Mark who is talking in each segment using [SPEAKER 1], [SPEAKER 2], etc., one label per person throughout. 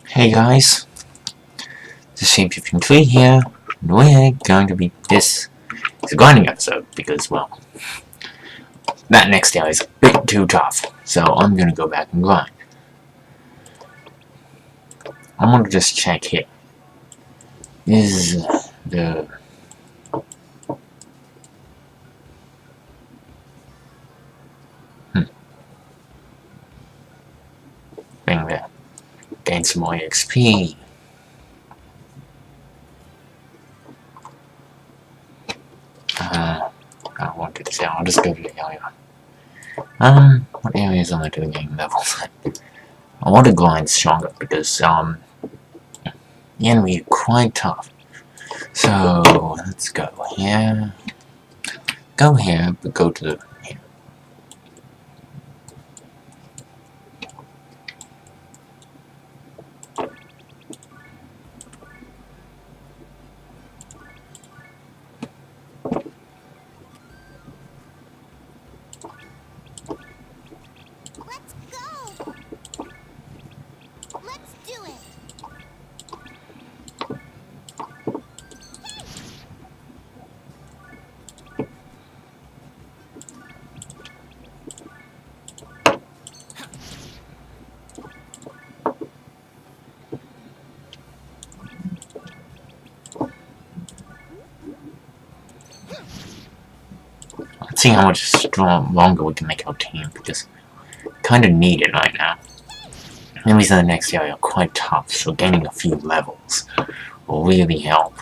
[SPEAKER 1] Hey guys, the Shame53 here, and we're going to be this. It's a grinding episode because, well, that next day is a bit too tough, so I'm gonna go back and grind. I'm gonna just check here. Is the thing there? Gain some more XP. I wanted to say I'll just go to the area. What areas am I doing game levels? I want to grind stronger because the enemy is quite tough. So let's go here. Go here, but go to here. Let's see how much longer we can make our team, because kind of need it right now. Enemies in the next area are quite tough, so gaining a few levels will really help.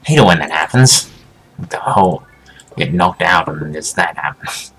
[SPEAKER 1] Hate it when that happens. The whole get knocked out and just that happens.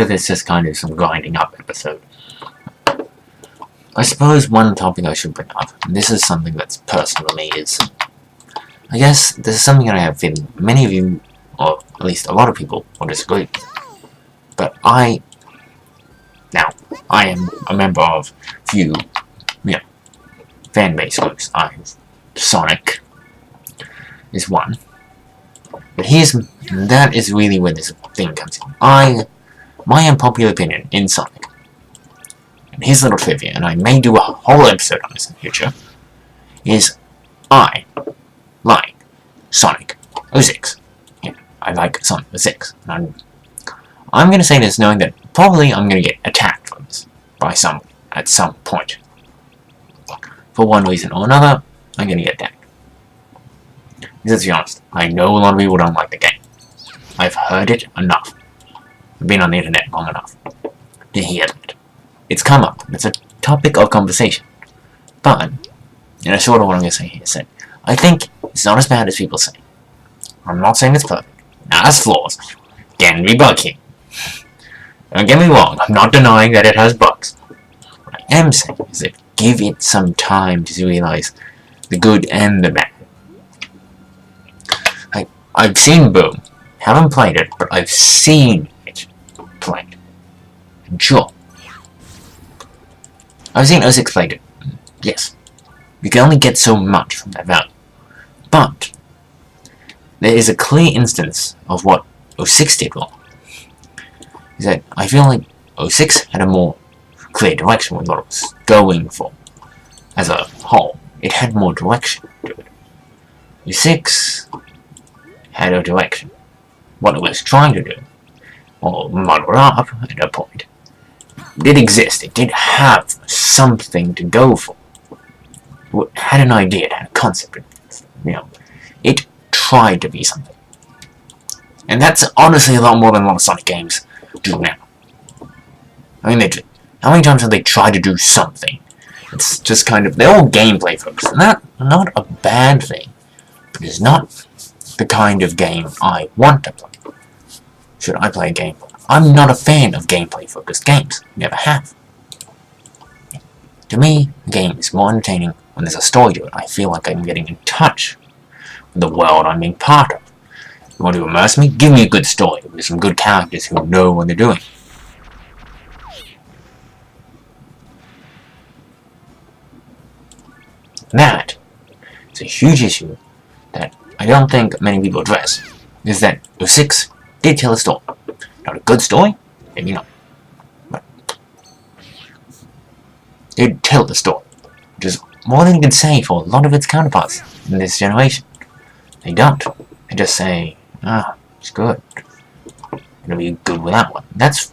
[SPEAKER 1] after this just kind of some grinding up episode, I suppose one topic I should bring up, and this is something that's personal to me, is I guess this is something that I have feeling many of you, or at least a lot of people, will disagree. But I am a member of few, fan base groups. Sonic is one. But that is really where this thing comes in. My unpopular opinion in Sonic, and here's a little trivia, and I may do a whole episode on this in the future, is I like Sonic 06. Yeah, I like Sonic 06. And I'm going to say this knowing that probably I'm going to get attacked from this by someone at some point. For one reason or another, I'm going to get attacked. Because let's be honest, I know a lot of people don't like the game. I've heard it enough. I've been on the internet long enough to hear it. It's come up. It's a topic of conversation. But, in a short of what I'm going to say here is that I think it's not as bad as people say. I'm not saying it's perfect. It has flaws. Can be buggy. Don't get me wrong, I'm not denying that it has bugs. What I am saying is that give it some time to realize the good and the bad. I've seen Boom. Haven't played it, but I've seen it played. And sure. I've seen 06 played it. Yes. You can only get so much from that value. But there is a clear instance of what 06 did wrong. Is that I feel like 06 had a more clear direction with what it was going for. As a whole, it had more direction to it. 06 had a direction. What it was trying to do, or muddled up at a point, did exist. It did have something to go for. It had an idea, it had a concept. It tried to be something. And that's honestly a lot more than a lot of Sonic games do now. I mean, how many times have they tried to do something? It's just kind of, they're all gameplay focused. And that's not a bad thing. But it's not the kind of game I want to play. Should I play a game? I'm not a fan of gameplay-focused games. Never have. To me, the game is more entertaining when there's a story to it. I feel like I'm getting in touch with the world I'm being part of. You want to immerse me? Give me a good story with some good characters who know what they're doing. That is a huge issue that I don't think many people address, is that 06 did tell a story. Not a good story, maybe not. But it did tell the story, which is more than you can say for a lot of its counterparts in this generation. They don't. They just say, it's good. It'll be good with that one. That's,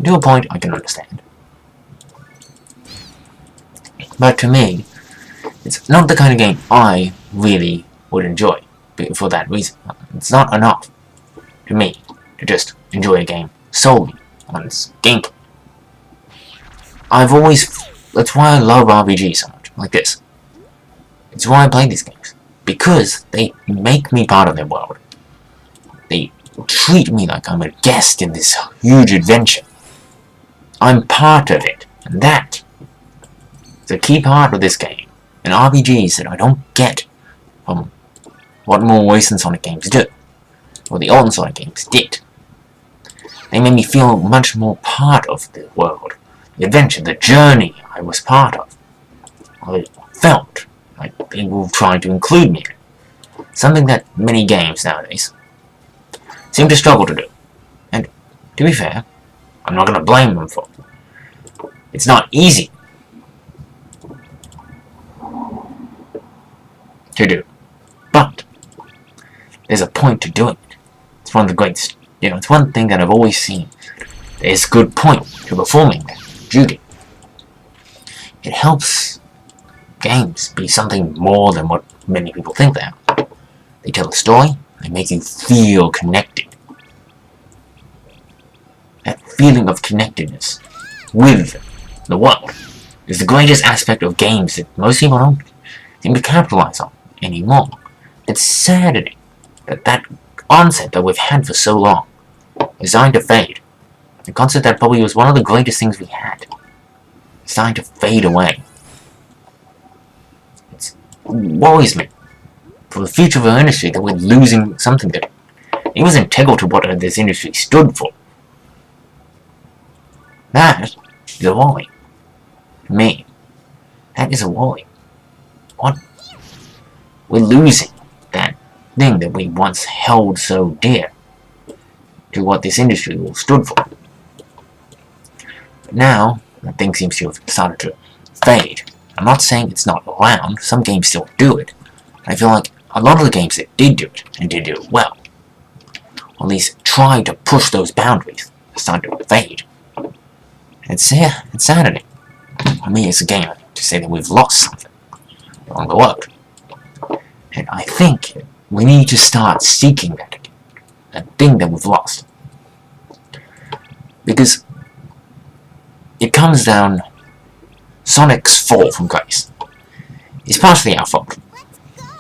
[SPEAKER 1] to a point, I can understand. But to me, it's not the kind of game I really would enjoy for that reason. It's not enough to me to just enjoy a game solely on its gameplay. That's why I love RPGs so much, like this. It's why I play these games. Because they make me part of their world. They treat me like I'm a guest in this huge adventure. I'm part of it, and that is a key part of this game. And RPGs that I don't get from what more recent Sonic games do, or the old Sonic games did. They made me feel much more part of the world, the adventure, the journey I was part of. I felt like they were trying to include me in it. Something that many games nowadays seem to struggle to do. And to be fair, I'm not going to blame them for it. It's not easy to do. But there's a point to doing it. It's one of the greatest. It's one thing that I've always seen. There's a good point to performing that duty. It helps games be something more than what many people think they are. They tell a story, they make you feel connected. That feeling of connectedness with the world is the greatest aspect of games that most people don't seem to capitalize on anymore. It's saddening that that concept that we've had for so long is going to fade. A concept that probably was one of the greatest things we had. It's starting to fade away. It worries me for the future of our industry that we're losing something that it was integral to what this industry stood for. That is a worry. To me, that is a worry. What? We're losing that thing that we once held so dear to what this industry stood for. But now, that thing seems to have started to fade. I'm not saying it's not around, some games still do it. I feel like a lot of the games that did do it, and did do it well, or at least try to push those boundaries, are starting to fade. It's saddening for me as a gamer to say that we've lost something along the road. And I think we need to start seeking that again. That thing that we've lost. Because it comes down, Sonic's fall from grace is partially our fault.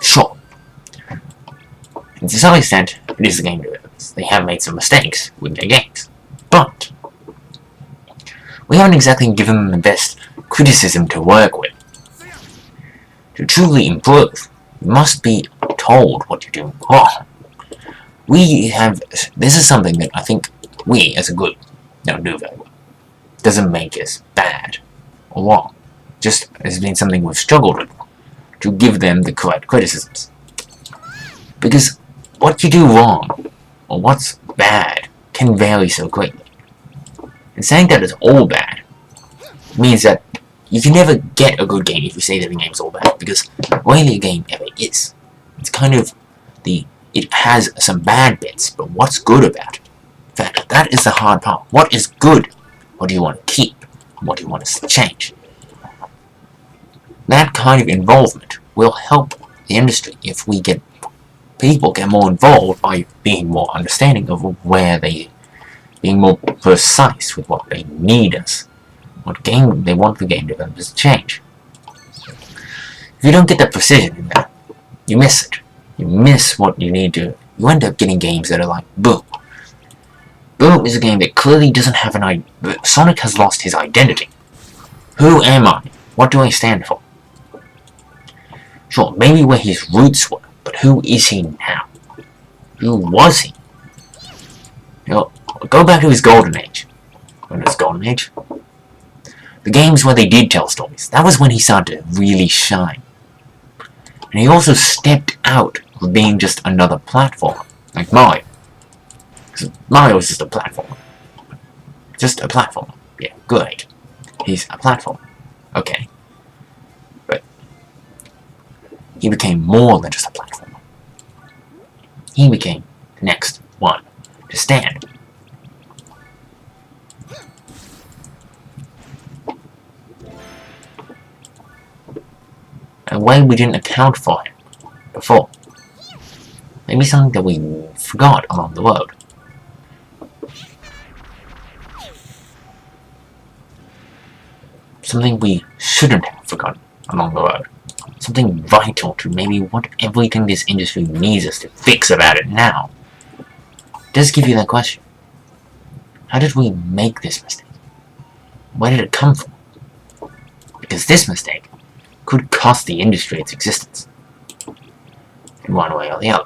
[SPEAKER 1] Sure. And to some extent, it is the game developers. They have made some mistakes with their games. But we haven't exactly given them the best criticism to work with. To truly improve, you must be told what you're doing wrong. This is something that I think we, as a group, don't do very well. Doesn't make us bad or wrong. Just has been something we've struggled with, to give them the correct criticisms. Because what you do wrong, or what's bad, can vary so greatly. And saying that it's all bad means that you can never get a good game if you say that the game's all bad, because rarely a game ever is. It's kind of it has some bad bits, but what's good about it? In fact, that is the hard part. What is good? What do you want to keep? What do you want to change? That kind of involvement will help the industry if people get more involved by being more understanding of where being more precise with what they need us, what game they want the game developers to change. If you don't get that precision in there, you miss it. You miss what you need to. You end up getting games that are like Boom. Boom is a game that clearly doesn't have an identity. Sonic has lost his identity. Who am I? What do I stand for? Sure, maybe where his roots were, but who is he now? Who was he? You know, go back to his golden age. When it was golden age? The games where they did tell stories. That was when he started to really shine. And he also stepped out of being just another platformer, like Mario. Because Mario was just a platformer. Just a platformer. Yeah, good. He's a platformer. Okay. But he became more than just a platformer. He became the next one to stand. A way we didn't account for him before. Maybe something that we forgot along the road. Something we shouldn't have forgotten along the road. Something vital to maybe what everything this industry needs us to fix about it now. It does give you that question. How did we make this mistake? Where did it come from? Because this mistake could cost the industry its existence, in one way or the other.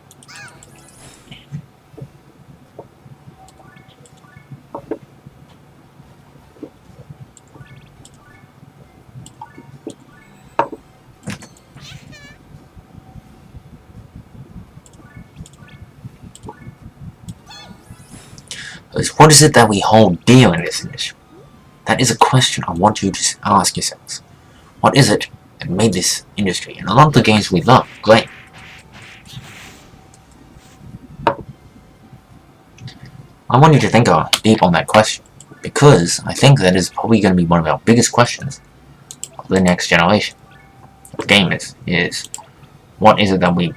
[SPEAKER 1] What is it that we hold dear in this industry? That is a question I want you to ask yourselves. What is it that made this industry, and a lot of the games we love, great? I want you to think deep on that question, because I think that is probably going to be one of our biggest questions of the next generation of gamers, is what is it that we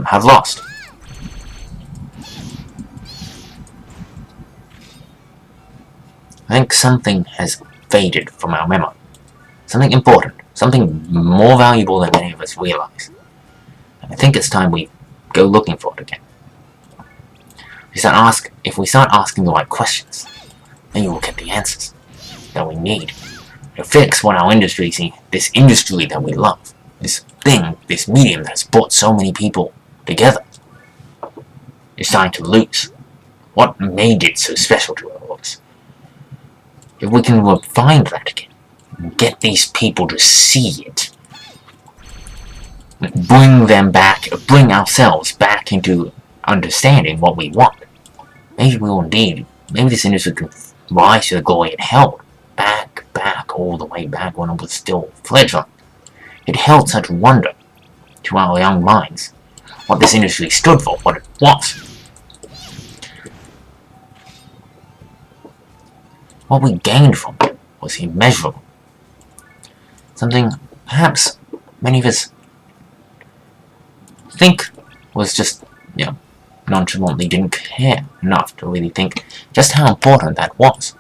[SPEAKER 1] have lost? I think something has faded from our memory. Something important. Something more valuable than many of us realize. And I think it's time we go looking for it again. If we start asking the right questions, maybe we'll get the answers that we need to fix what our industry sees, this industry that we love, this thing, this medium that has brought so many people together, is starting to lose. What made it so special to all of us? If we can find that again, and get these people to see it, bring them back, bring ourselves back into understanding what we want, maybe we will indeed, maybe this industry can rise to the glory it held, back, all the way back when it was still fledgling. It held such wonder to our young minds, what this industry stood for, what it was. What we gained from it was immeasurable. Something perhaps many of us think was just, nonchalantly didn't care enough to really think just how important that was.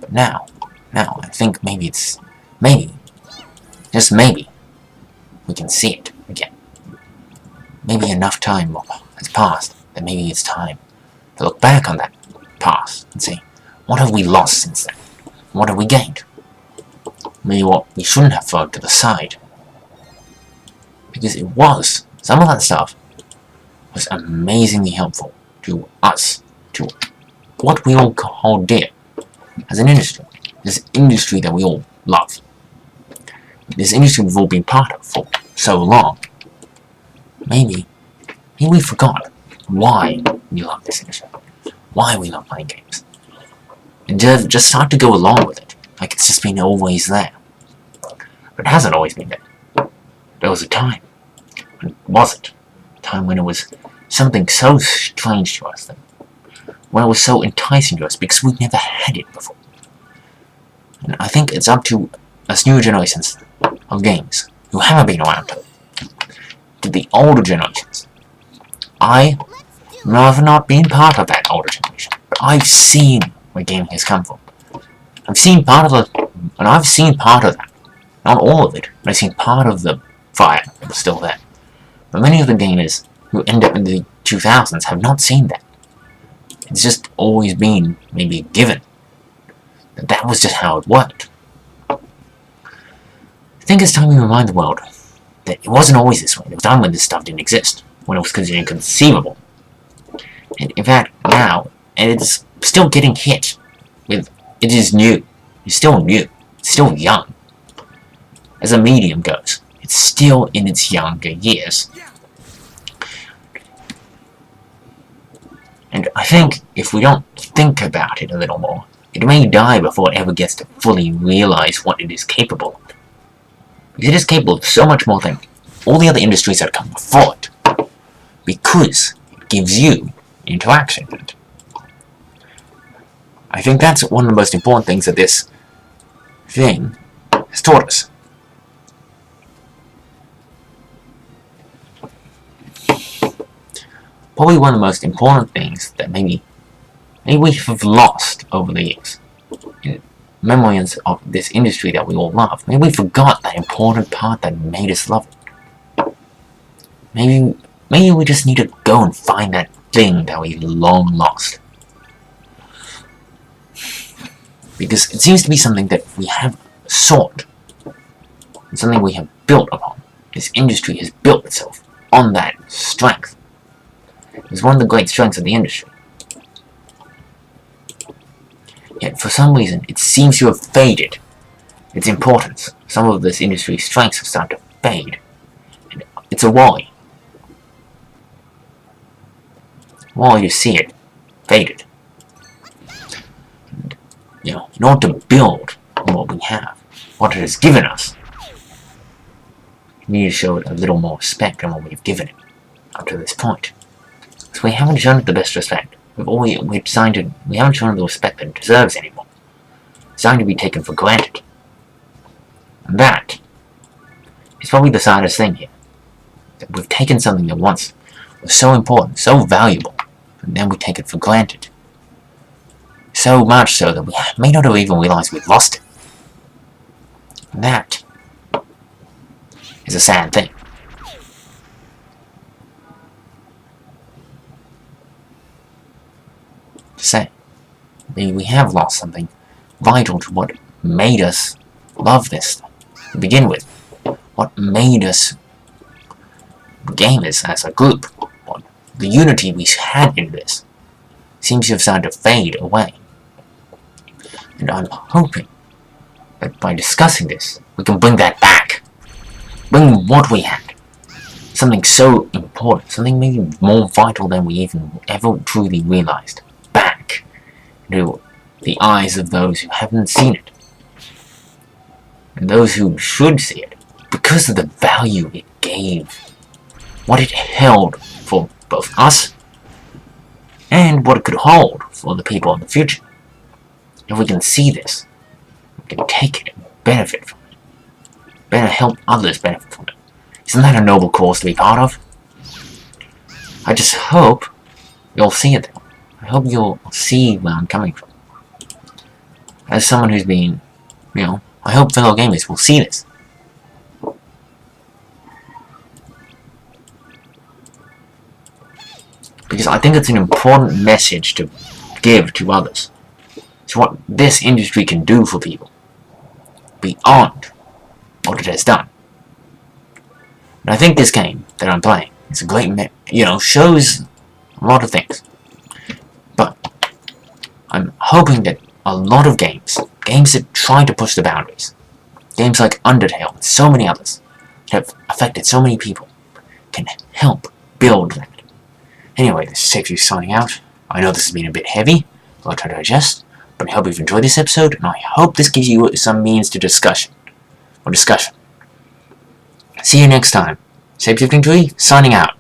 [SPEAKER 1] But now, I think just maybe, we can see it again. Maybe enough time has passed that maybe it's time to look back on that past and say, what have we lost since then? What have we gained? Maybe what we shouldn't have thrown to the side. Because some of that stuff was amazingly helpful to us, to what we all hold dear as an industry. This industry that we all love. This industry we've all been part of for so long. Maybe we forgot why we love this industry. Why we love playing games. And just start to go along with it, like it's just been always there. But it hasn't always been there. There was a time, wasn't? A time when it was something so strange to us, when it was so enticing to us, because we'd never had it before. And I think it's up to us newer generations of games, who haven't been around, to the older generations. I have not been part of that older generation, but I've seen where gaming has come from. I've seen part of that. Not all of it, but I've seen part of the fire that was still there. But many of the gamers who end up in the 2000s have not seen that. It's just always been maybe a given that was just how it worked. I think it's time we remind the world that it wasn't always this way. There was a time when this stuff didn't exist, when it was considered inconceivable. And in fact, now, and it's still getting hit with, it is new. It's still new. It's still young. As a medium goes, it's still in its younger years. And I think if we don't think about it a little more, it may die before it ever gets to fully realize what it is capable of. Because it is capable of so much more than all the other industries that come before it. Because it gives you interaction. I think that's one of the most important things that this thing has taught us. Probably one of the most important things that maybe we have lost over the years. Memories of this industry that we all love. Maybe we forgot that important part that made us love it. Maybe we just need to go and find that thing that we long lost. Because it seems to be something that we have sought. It's something we have built upon. This industry has built itself on that strength. It's one of the great strengths of the industry. Yet for some reason, it seems to have faded. Its importance. Some of this industry's strengths have started to fade. And it's a worry. Worry to see it faded. And, in order to build on what we have, what it has given us, we need to show it a little more respect than what we've given it up to this point. So we haven't shown it the best respect. We haven't shown it the respect that it deserves anymore. It's designed to be taken for granted. And that is probably the saddest thing here. That we've taken something that once was so important, so valuable, and then we take it for granted. So much so that we may not have even realized we've lost it. And that is a sad thing. To say. We have lost something vital to what made us love this to begin with. What made us gamers as a group. What the unity we had in this seems to have started to fade away. And I'm hoping that by discussing this, we can bring that back. Bring what we had. Something so important, something maybe more vital than we even ever truly realized, back to the eyes of those who haven't seen it. And those who should see it, because of the value it gave, what it held for both us, and what it could hold for the people in the future. If we can see this, we can take it and benefit from it. Better help others benefit from it. Isn't that a noble cause to be part of? I just hope you'll see it. I hope you'll see where I'm coming from. As someone who's been, I hope fellow gamers will see this. Because I think it's an important message to give to others. It's what this industry can do for people, beyond what it has done. And I think this game that I'm playing is a great, shows a lot of things. But I'm hoping that a lot of games that try to push the boundaries, games like Undertale and so many others that have affected so many people, can help build that. Anyway, this is Safety signing out. I know this has been a bit heavy, I'll try to adjust, but I hope you've enjoyed this episode, and I hope this gives you some means to discussion. See you next time. Shape53 signing out.